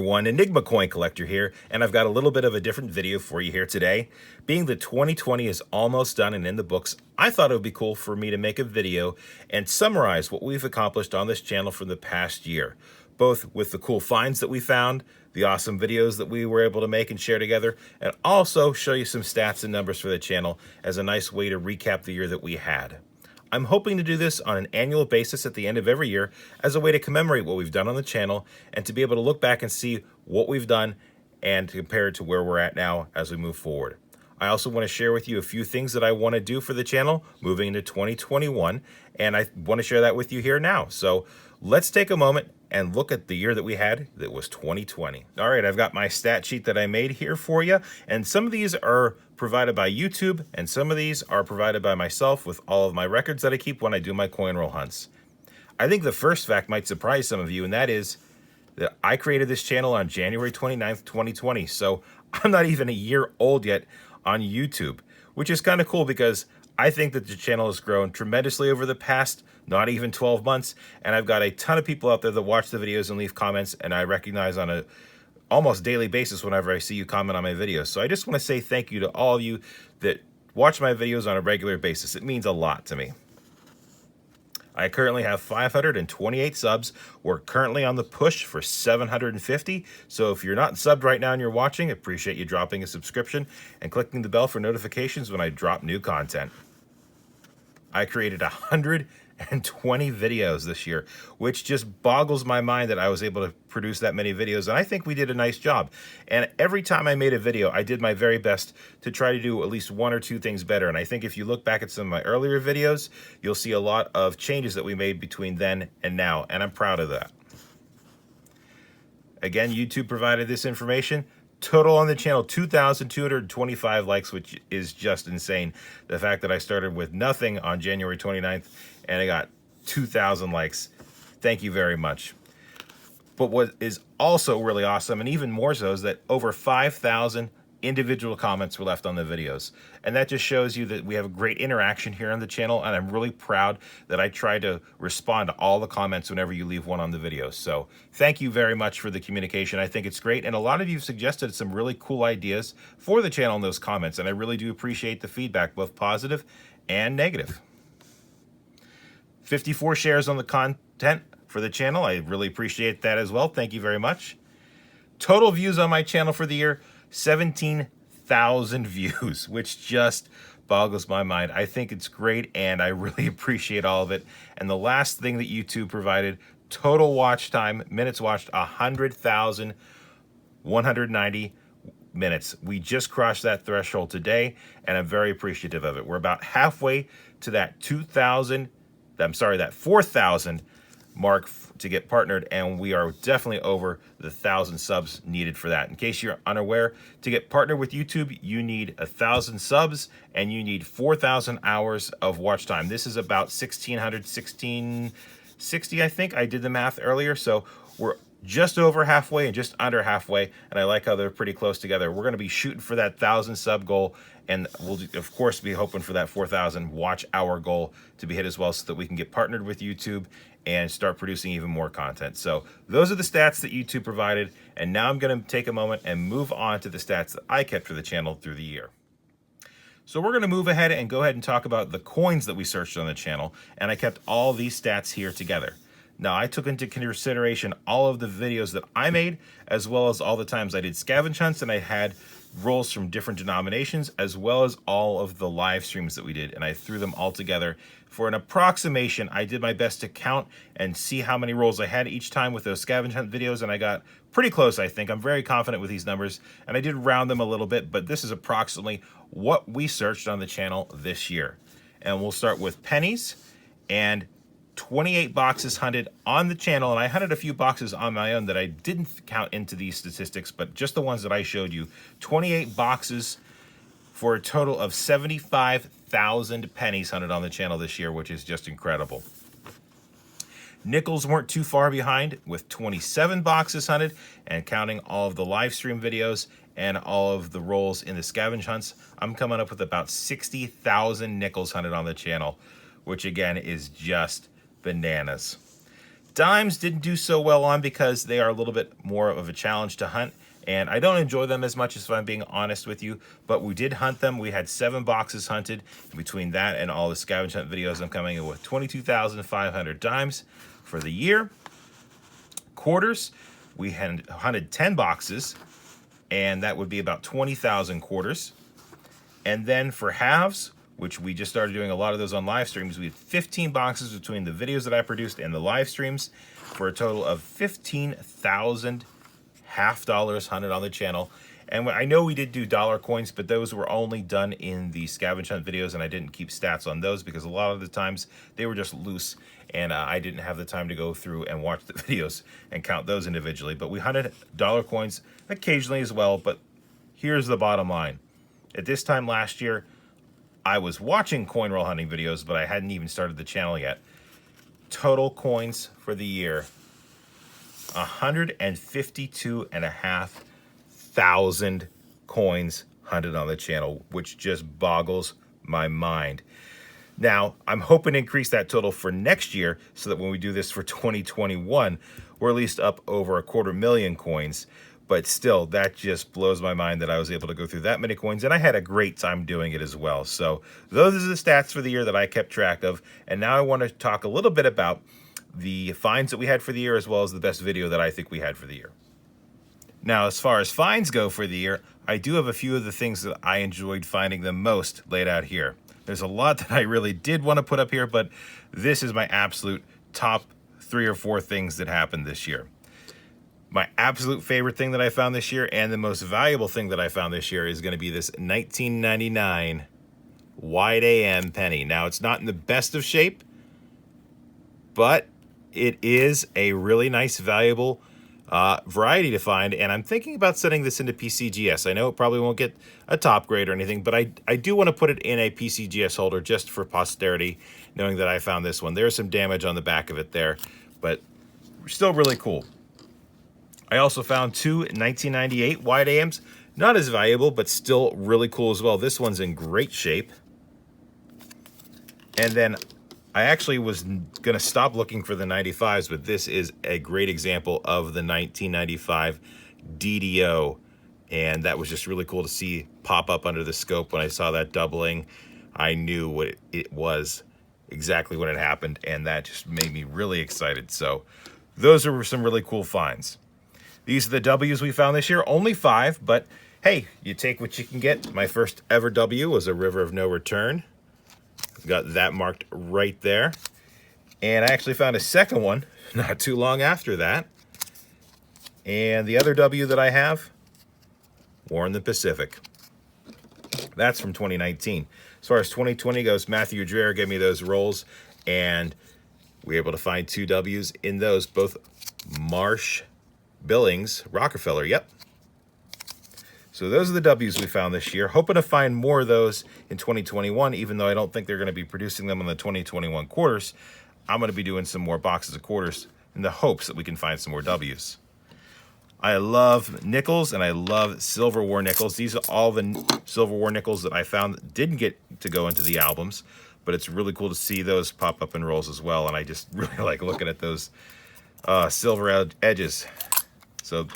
everyone, EnigmaCoinCollector here, and I've got a little bit of a different video for you here today. Being that 2020 is almost done and in the books, I thought it would be cool for me to make a video and summarize what we've accomplished on this channel from the past year, both with the cool finds that we found, the awesome videos that we were able to make and share together, and also show you some stats and numbers for the channel as a nice way to recap the year that we had. I'm hoping to do this on an annual basis at the end of every year as a way to commemorate what we've done on the channel and to be able to look back and see what we've done and compare it to where we're at now as we move forward. I also want to share with you a few things that I want to do for the channel moving into 2021, and I want to share that with you here now. So let's take a moment and look at the year that we had that was 2020. All right, I've got my stat sheet that I made here for you, and some of these are provided by YouTube, and some of these are provided by myself with all of my records that I keep when I do my coin roll hunts. I think the first fact might surprise some of you, and that is that I created this channel on January 29th, 2020, so I'm not even a year old yet on YouTube, which is kind of cool because I think that the channel has grown tremendously over the past not even 12 months, and I've got a ton of people out there that watch the videos and leave comments, and I recognize on a almost daily basis whenever I see you comment on my videos. So I just want to say thank you to all of you that watch my videos on a regular basis. It means a lot to me. I currently have 528 subs. We're currently on the push for 750. So if you're not subbed right now and you're watching, I appreciate you dropping a subscription and clicking the bell for notifications when I drop new content. I created 120 videos this year, which just boggles my mind that I was able to produce that many videos, and I think we did a nice job. And every time I made a video, I did my very best to try to do at least one or two things better, and I think if you look back at some of my earlier videos, you'll see a lot of changes that we made between then and now, and I'm proud of that. Again, YouTube provided this information. Total on the channel, 2,225 likes, which is just insane. The fact that I started with nothing on January 29th and I got 2,000 likes. Thank you very much. But what is also really awesome, and even more so, is that over 5,000 individual comments were left on the videos. And that just shows you that we have a great interaction here on the channel, and I'm really proud that I try to respond to all the comments whenever you leave one on the video. So thank you very much for the communication. I think it's great, and a lot of you have suggested some really cool ideas for the channel in those comments, and I really do appreciate the feedback, both positive and negative. 54 shares on the content for the channel. I really appreciate that as well. Thank you very much. Total views on my channel for the year, 17,000 views, which just boggles my mind. I think it's great, and I really appreciate all of it. And the last thing that YouTube provided, total watch time, minutes watched, 100,190 minutes. We just crossed that threshold today, and I'm very appreciative of it. We're about halfway to that 4,000 mark to get partnered, and we are definitely over the 1,000 subs needed for that. In case you're unaware, to get partnered with YouTube, you need 1,000 subs and you need 4,000 hours of watch time. This is about 1660, I think. I did the math earlier, so we're just over halfway and just under halfway, and I like how they're pretty close together. We're going to be shooting for that 1,000 sub goal, and we'll of course be hoping for that 4,000 watch hour goal to be hit as well, so that we can get partnered with YouTube and start producing even more content. So those are the stats that YouTube provided, and now I'm going to take a moment and move on to the stats that I kept for the channel through the year. So we're going to move ahead and go ahead and talk about the coins that we searched on the channel, and I kept all these stats here together. Now, I took into consideration all of the videos that I made, as well as all the times I did scavenge hunts, and I had rolls from different denominations, as well as all of the live streams that we did, and I threw them all together. For an approximation, I did my best to count and see how many rolls I had each time with those scavenge hunt videos, and I got pretty close, I think. I'm very confident with these numbers, and I did round them a little bit, but this is approximately what we searched on the channel this year. And we'll start with pennies, and 28 boxes hunted on the channel, and I hunted a few boxes on my own that I didn't count into these statistics, but just the ones that I showed you. 28 boxes for a total of 75,000 pennies hunted on the channel this year, which is just incredible. Nickels weren't too far behind with 27 boxes hunted, and counting all of the live stream videos and all of the rolls in the scavenge hunts, I'm coming up with about 60,000 nickels hunted on the channel, which again is just bananas. Dimes didn't do so well on because they are a little bit more of a challenge to hunt, and I don't enjoy them as much, as if I'm being honest with you, but we did hunt them. We had 7 boxes hunted. Between that and all the scavenge hunt videos, I'm coming in with 22,500 dimes for the year. Quarters, we had hunted 10 boxes, and that would be about 20,000 quarters. And then for halves, which we just started doing a lot of those on live streams, we had 15 boxes between the videos that I produced and the live streams for a total of 15,000 half dollars hunted on the channel. And I know we did do dollar coins, but those were only done in the scavenge hunt videos, and I didn't keep stats on those because a lot of the times they were just loose, and I didn't have the time to go through and watch the videos and count those individually. But we hunted dollar coins occasionally as well. But here's the bottom line. At this time last year, I was watching coin roll hunting videos, but I hadn't even started the channel yet. Total coins for the year, 152,500 coins hunted on the channel, which just boggles my mind. Now, I'm hoping to increase that total for next year so that when we do this for 2021, we're at least up over 250,000 coins. But still, that just blows my mind that I was able to go through that many coins, and I had a great time doing it as well. So those are the stats for the year that I kept track of. And now I want to talk a little bit about the finds that we had for the year, as well as the best video that I think we had for the year. Now, as far as finds go for the year, I do have a few of the things that I enjoyed finding the most laid out here. There's a lot that I really did want to put up here, but this is my absolute top 3 or 4 things that happened this year. My absolute favorite thing that I found this year, and the most valuable thing that I found this year, is going to be this 1999 wide AM penny. Now, it's not in the best of shape, but it is a really nice, valuable variety to find, and I'm thinking about setting this into PCGS. I know it probably won't get a top grade or anything, but I do want to put it in a PCGS holder just for posterity, knowing that I found this one. There's some damage on the back of it there, but still really cool. I also found 2 1998 wide AMs. Not as valuable, but still really cool as well. This one's in great shape. And then I actually was going to stop looking for the 95s, but this is a great example of the 1995 DDO. And that was just really cool to see pop up under the scope. When I saw that doubling, I knew what it was exactly when it happened, and that just made me really excited. So those are some really cool finds. These are the W's we found this year. Only 5, but hey, you take what you can get. My first ever W was a River of No Return. Got that marked right there. And I actually found a second one not too long after that. And the other W that I have, War in the Pacific. That's from 2019. As far as 2020 goes, Matthew Dreher gave me those rolls, and we were able to find 2 W's in those, both Marsh, Billings, Rockefeller, yep. So those are the W's we found this year. Hoping to find more of those in 2021, even though I don't think they're going to be producing them on the 2021 quarters. I'm going to be doing some more boxes of quarters in the hopes that we can find some more W's. I love nickels, and I love Silver War nickels. These are all the Silver War nickels that I found that didn't get to go into the albums, but it's really cool to see those pop up in rolls as well, and I just really like looking at those silver edges. So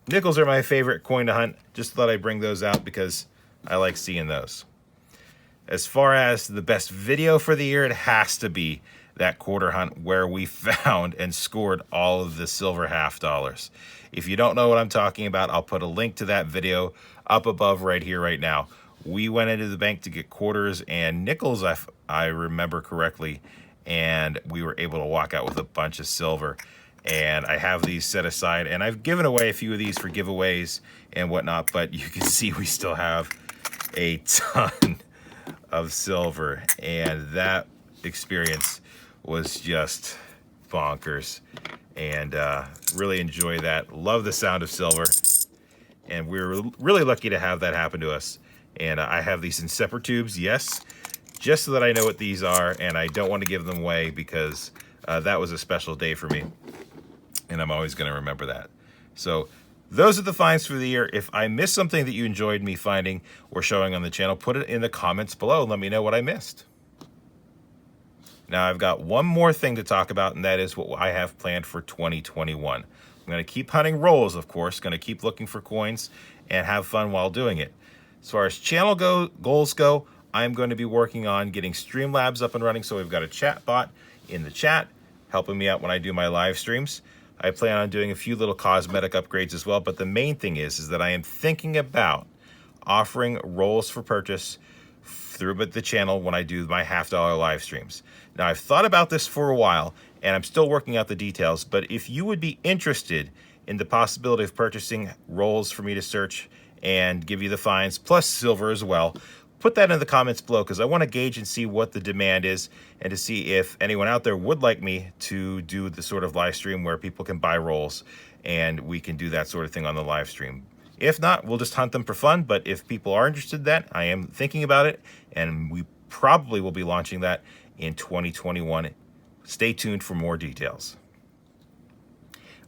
nickels are my favorite coin to hunt. Just thought I'd bring those out because I like seeing those. As far as the best video for the year, it has to be that quarter hunt where we found and scored all of the silver half dollars. If you don't know what I'm talking about, I'll put a link to that video up above right here, right now. We went into the bank to get quarters and nickels, I remember correctly, and we were able to walk out with a bunch of silver. And I have these set aside, and I've given away a few of these for giveaways and whatnot, but you can see we still have a ton of silver, and that experience was just bonkers, and really enjoy that. Love the sound of silver, and we were really lucky to have that happen to us. And I have these in separate tubes, yes, just so that I know what these are, and I don't want to give them away because that was a special day for me. And I'm always going to remember that. So those are the finds for the year. If I missed something that you enjoyed me finding or showing on the channel, put it in the comments below and let me know what I missed. Now I've got one more thing to talk about, and that is what I have planned for 2021. I'm going to keep hunting rolls, of course, going to keep looking for coins and have fun while doing it. As far as channel goals go, I'm going to be working on getting Streamlabs up and running, so we've got a chat bot in the chat helping me out when I do my live streams. I plan on doing a few little cosmetic upgrades as well, but the main thing is that I am thinking about offering rolls for purchase through the channel when I do my $50 live streams. Now, I've thought about this for a while, and I'm still working out the details, but if you would be interested in the possibility of purchasing rolls for me to search and give you the finds, plus silver as well, put that in the comments below, because I want to gauge and see what the demand is, and to see if anyone out there would like me to do the sort of live stream where people can buy rolls and we can do that sort of thing on the live stream. If not, we'll just hunt them for fun, but if people are interested in that, I am thinking about it, and we probably will be launching that in 2021. Stay tuned for more details.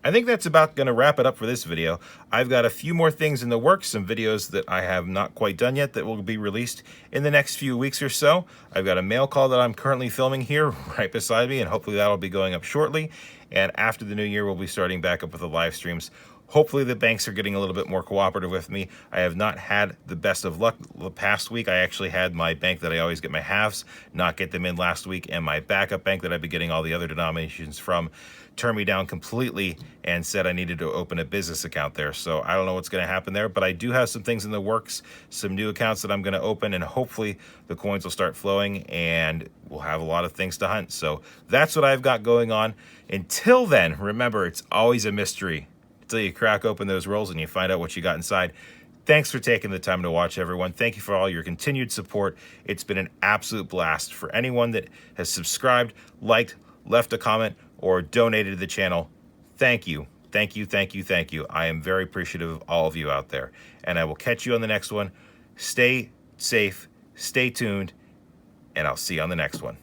I think that's about going to wrap it up for this video. I've got a few more things in the works, some videos that I have not quite done yet that will be released in the next few weeks or so. I've got a mail call that I'm currently filming here right beside me, and hopefully that'll be going up shortly. And after the new year, we'll be starting back up with the live streams. Hopefully the banks are getting a little bit more cooperative with me. I have not had the best of luck the past week. I actually had my bank that I always get my halves not get them in last week, and my backup bank that I've been getting all the other denominations from turned me down completely and said I needed to open a business account there. So I don't know what's going to happen there, but I do have some things in the works, some new accounts that I'm going to open, and hopefully the coins will start flowing and we'll have a lot of things to hunt. So that's what I've got going on. Until then, remember, it's always a mystery until you crack open those rolls and you find out what you got inside. Thanks for taking the time to watch, everyone. Thank you for all your continued support. It's been an absolute blast. For anyone that has subscribed, liked, left a comment, or donated to the channel, thank you. Thank you, thank you, thank you. I am very appreciative of all of you out there. And I will catch you on the next one. Stay safe, stay tuned, and I'll see you on the next one.